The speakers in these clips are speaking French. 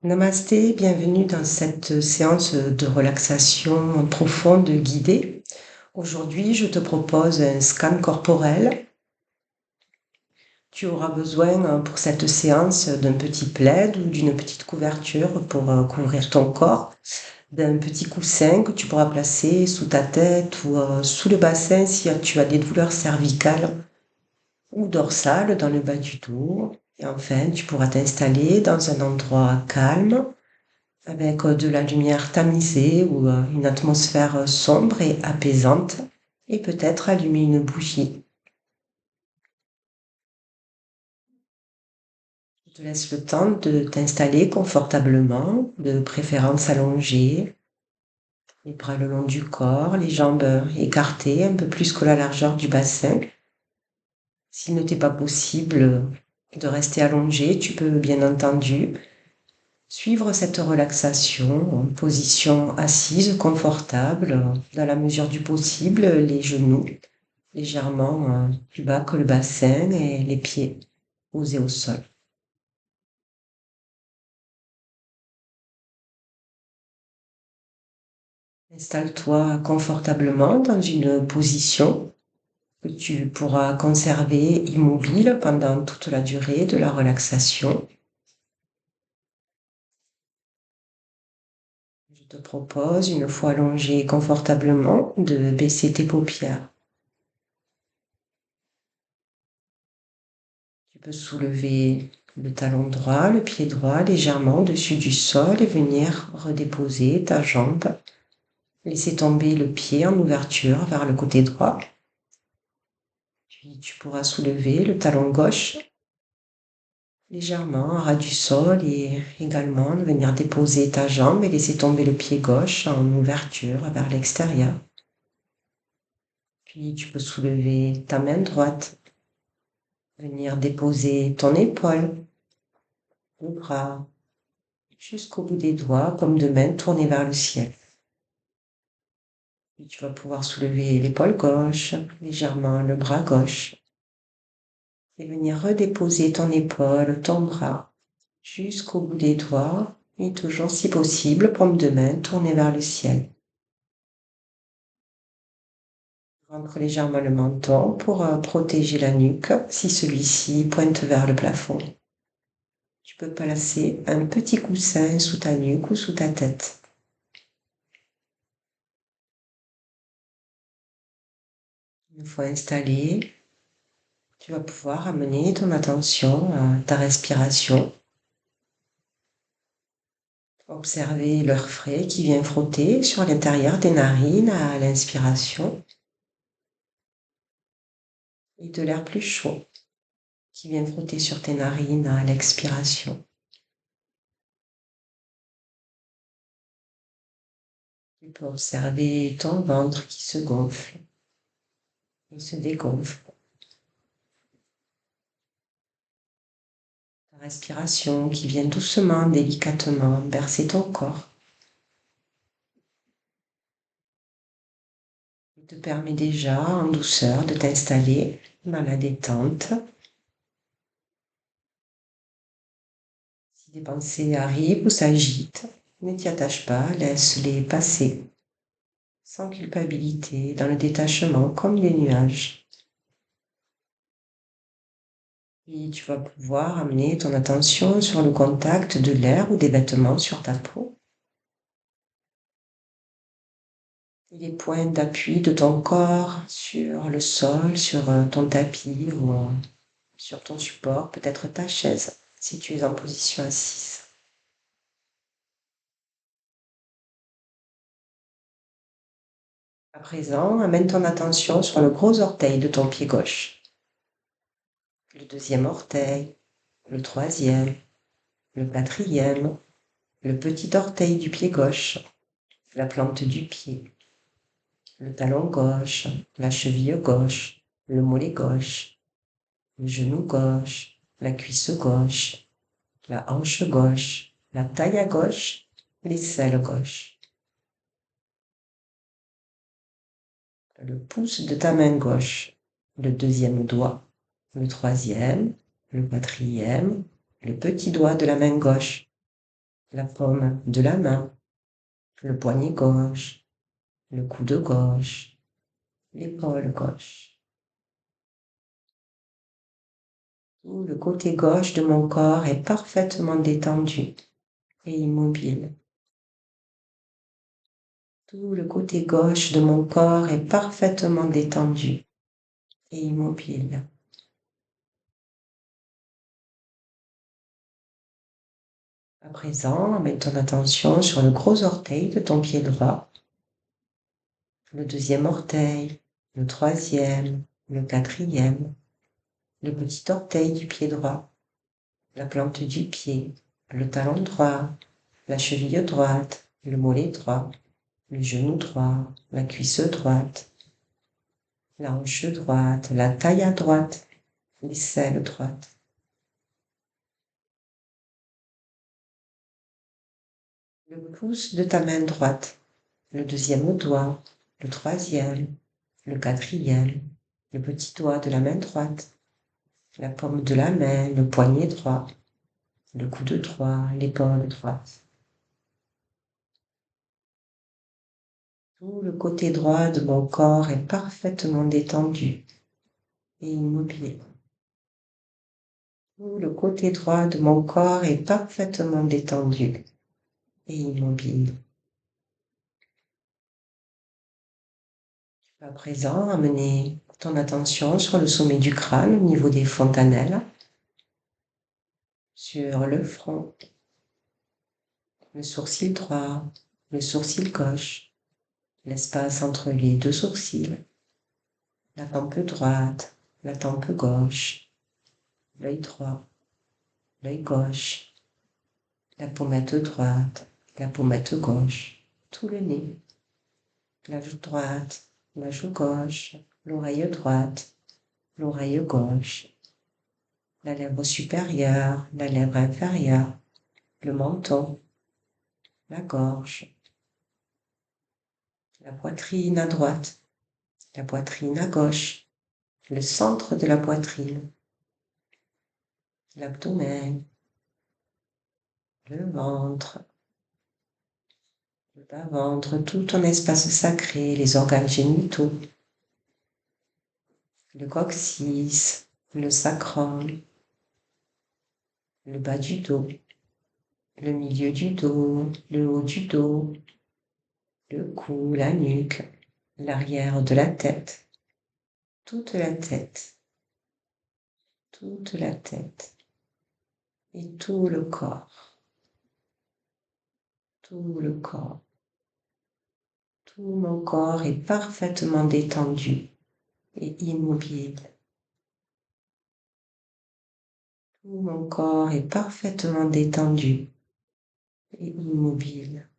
Namasté, bienvenue dans cette séance de relaxation profonde guidée. Aujourd'hui, je te propose un scan corporel. Tu auras besoin pour cette séance d'un petit plaid ou d'une petite couverture pour couvrir ton corps, d'un petit coussin que tu pourras placer sous ta tête ou sous le bassin si tu as des douleurs cervicales ou dorsales dans le bas du dos. Et enfin, tu pourras t'installer dans un endroit calme avec de la lumière tamisée ou une atmosphère sombre et apaisante, et peut-être allumer une bougie. Je te laisse le temps de t'installer confortablement, de préférence allongée, les bras le long du corps, les jambes écartées un peu plus que la largeur du bassin. S'il ne t'est pas possible de rester allongé, tu peux bien entendu suivre cette relaxation en position assise confortable, dans la mesure du possible, les genoux légèrement plus bas que le bassin et les pieds posés au sol. Installe-toi confortablement dans une position que tu pourras conserver immobile pendant toute la durée de la relaxation. Je te propose, une fois allongé confortablement, de baisser tes paupières. Tu peux soulever le talon droit, le pied droit légèrement au-dessus du sol et venir redéposer ta jambe. Laisser tomber le pied en ouverture vers le côté droit. Puis tu pourras soulever le talon gauche légèrement à ras du sol et également venir déposer ta jambe et laisser tomber le pied gauche en ouverture vers l'extérieur. Puis tu peux soulever ta main droite, venir déposer ton épaule, le bras, jusqu'au bout des doigts, comme deux mains tournées vers le ciel. Puis tu vas pouvoir soulever l'épaule gauche, légèrement le bras gauche, et venir redéposer ton épaule, ton bras, jusqu'au bout des doigts, et toujours si possible, paume de main tournée vers le ciel. Rentre légèrement le menton pour protéger la nuque si celui-ci pointe vers le plafond. Tu peux placer un petit coussin sous ta nuque ou sous ta tête. Une fois installé, tu vas pouvoir amener ton attention à ta respiration. Observer l'air frais qui vient frotter sur l'intérieur des narines à l'inspiration et de l'air plus chaud qui vient frotter sur tes narines à l'expiration. Tu peux observer ton ventre qui se gonfle et se dégonfle. Ta respiration qui vient doucement, délicatement bercer ton corps. Il te permet déjà en douceur de t'installer dans la détente. Si des pensées arrivent ou s'agitent, ne t'y attache pas, laisse-les passer sans culpabilité, dans le détachement comme des nuages. Et tu vas pouvoir amener ton attention sur le contact de l'air ou des vêtements sur ta peau. Et les points d'appui de ton corps sur le sol, sur ton tapis ou sur ton support, peut-être ta chaise, si tu es en position assise. À présent, amène ton attention sur le gros orteil de ton pied gauche, le deuxième orteil, le troisième, le quatrième, le petit orteil du pied gauche, la plante du pied, le talon gauche, la cheville gauche, le mollet gauche, le genou gauche, la cuisse gauche, la hanche gauche, la taille à gauche, l'aisselle gauche. Le pouce de ta main gauche, le deuxième doigt, le troisième, le quatrième, le petit doigt de la main gauche, la paume de la main, le poignet gauche, le coude gauche, l'épaule gauche. Tout le côté gauche de mon corps est parfaitement détendu et immobile. Tout le côté gauche de mon corps est parfaitement détendu et immobile. À présent, mets ton attention sur le gros orteil de ton pied droit, le deuxième orteil, le troisième, le quatrième, le petit orteil du pied droit, la plante du pied, le talon droit, la cheville droite, le mollet droit, le genou droit, la cuisse droite, la hanche droite, la taille à droite, l'aisselle droite. Le pouce de ta main droite, le deuxième doigt, le troisième, le quatrième, le petit doigt de la main droite, la paume de la main, le poignet droit, le coude droit, l'épaule droite. Tout le côté droit de mon corps est parfaitement détendu et immobile. Tout le côté droit de mon corps est parfaitement détendu et immobile. Tu peux à présent amener ton attention sur le sommet du crâne au niveau des fontanelles, sur le front, le sourcil droit, le sourcil gauche, l'espace entre les deux sourcils, la tempe droite, la tempe gauche, l'œil droit, l'œil gauche, la pommette droite, la pommette gauche, tout le nez, la joue droite, la joue gauche, l'oreille droite, l'oreille gauche, la lèvre supérieure, la lèvre inférieure, le menton, la gorge, la poitrine à droite, la poitrine à gauche, le centre de la poitrine, l'abdomen, le ventre, le bas-ventre, tout ton espace sacré, les organes génitaux, le coccyx, le sacrum, le bas du dos, le milieu du dos, le haut du dos, le cou, la nuque, l'arrière de la tête, toute la tête, toute la tête et tout le corps, tout le corps. Tout mon corps est parfaitement détendu et immobile. Tout mon corps est parfaitement détendu et immobile.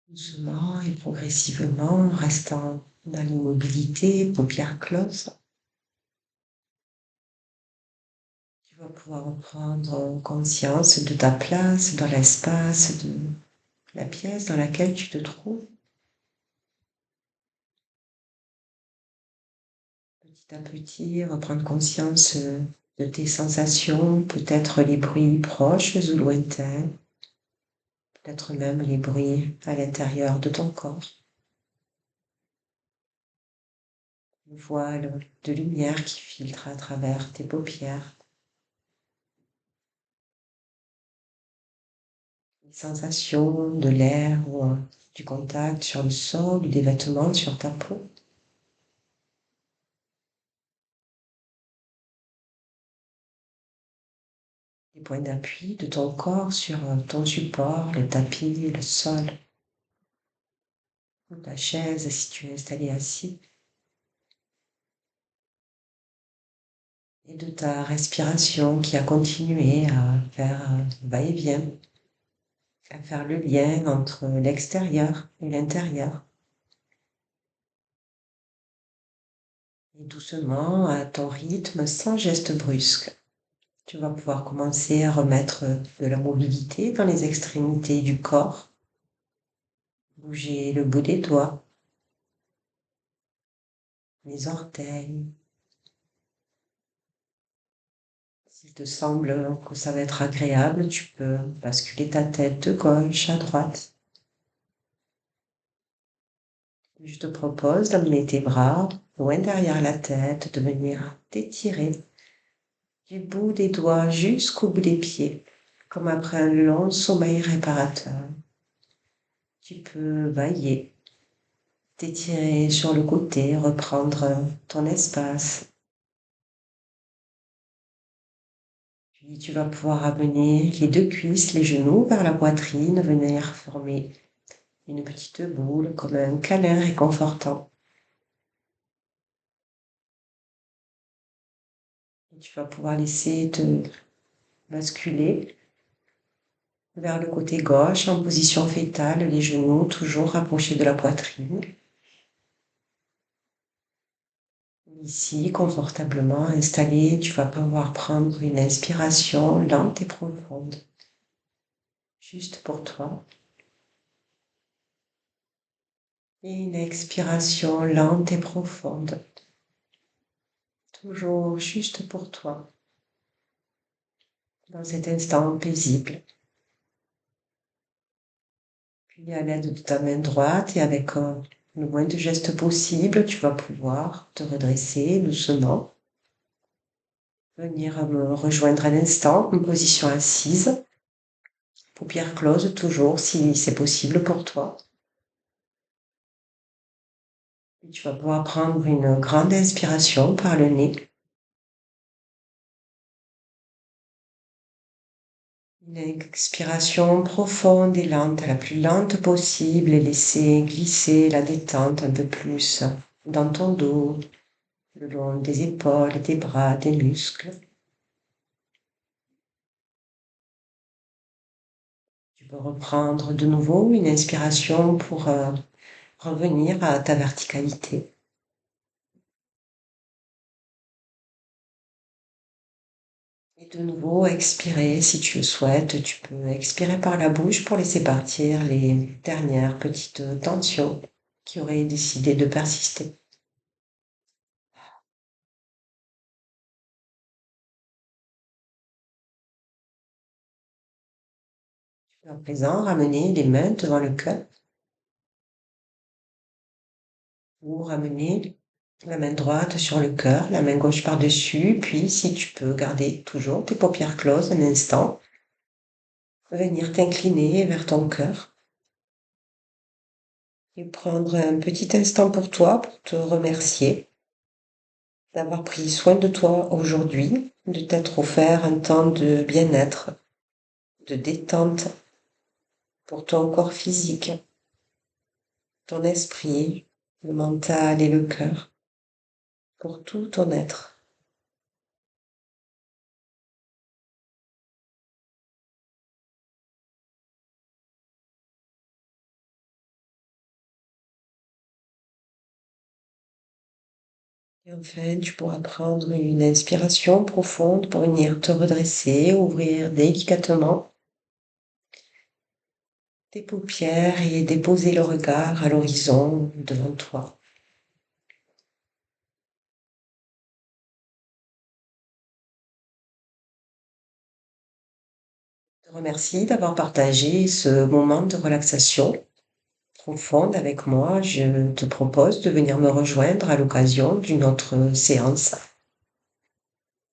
Doucement et progressivement, en restant dans l'immobilité, paupières closes, tu vas pouvoir prendre conscience de ta place dans l'espace, de la pièce dans laquelle tu te trouves. Petit à petit, reprendre conscience de tes sensations, peut-être les bruits proches ou lointains, peut-être même les bruits à l'intérieur de ton corps. Une voile de lumière qui filtre à travers tes paupières. Les sensations de l'air ou du contact sur le sol ou des vêtements sur ta peau. Les points d'appui de ton corps sur ton support, le tapis, le sol ou ta chaise si tu es installé assis. Et de ta respiration qui a continué à faire va-et-vient, à faire le lien entre l'extérieur et l'intérieur. Et doucement, à ton rythme, sans geste brusque, tu vas pouvoir commencer à remettre de la mobilité dans les extrémités du corps. Bouger le bout des doigts, les orteils. S'il te semble que ça va être agréable, tu peux basculer ta tête de gauche à droite. Je te propose d'amener tes bras loin derrière la tête, de venir t'étirer du bout des doigts jusqu'au bout des pieds, comme après un long sommeil réparateur. Tu peux bailler, t'étirer sur le côté, reprendre ton espace. Puis tu vas pouvoir amener les deux cuisses, les genoux vers la poitrine, venir former une petite boule comme un câlin réconfortant. Et tu vas pouvoir laisser te basculer vers le côté gauche en position fétale, les genoux toujours rapprochés de la poitrine. Ici, confortablement installé, tu vas pouvoir prendre une inspiration lente et profonde, juste pour toi. Et une expiration lente et profonde, toujours juste pour toi, dans cet instant paisible. Puis à l'aide de ta main droite et avec le moins de gestes possible, tu vas pouvoir te redresser doucement. Venir me rejoindre à l'instant, en position assise, paupières closes toujours si c'est possible pour toi. Et tu vas pouvoir prendre une grande inspiration par le nez. Une expiration profonde et lente, la plus lente possible, et laisser glisser la détente un peu plus dans ton dos, le long des épaules, des bras, des muscles. Tu peux reprendre de nouveau une inspiration pour revenir à ta verticalité. Et de nouveau, expirer si tu le souhaites. Tu peux expirer par la bouche pour laisser partir les dernières petites tensions qui auraient décidé de persister. Tu peux à présent ramener les mains devant le cœur ou ramener la main droite sur le cœur, la main gauche par-dessus, puis si tu peux garder toujours tes paupières closes un instant, venir t'incliner vers ton cœur et prendre un petit instant pour toi, pour te remercier d'avoir pris soin de toi aujourd'hui, de t'être offert un temps de bien-être, de détente pour ton corps physique, ton esprit, le mental et le cœur, pour tout ton être. Et enfin, tu pourras prendre une inspiration profonde pour venir te redresser, ouvrir délicatement tes paupières et déposer le regard à l'horizon devant toi. Je te remercie d'avoir partagé ce moment de relaxation profonde avec moi. Je te propose de venir me rejoindre à l'occasion d'une autre séance,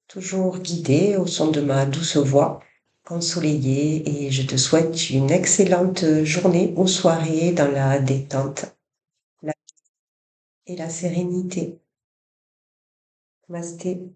toujours guidée au son de ma douce voix, ensoleillée, et je te souhaite une excellente journée ou soirée dans la détente et la sérénité. Namasté.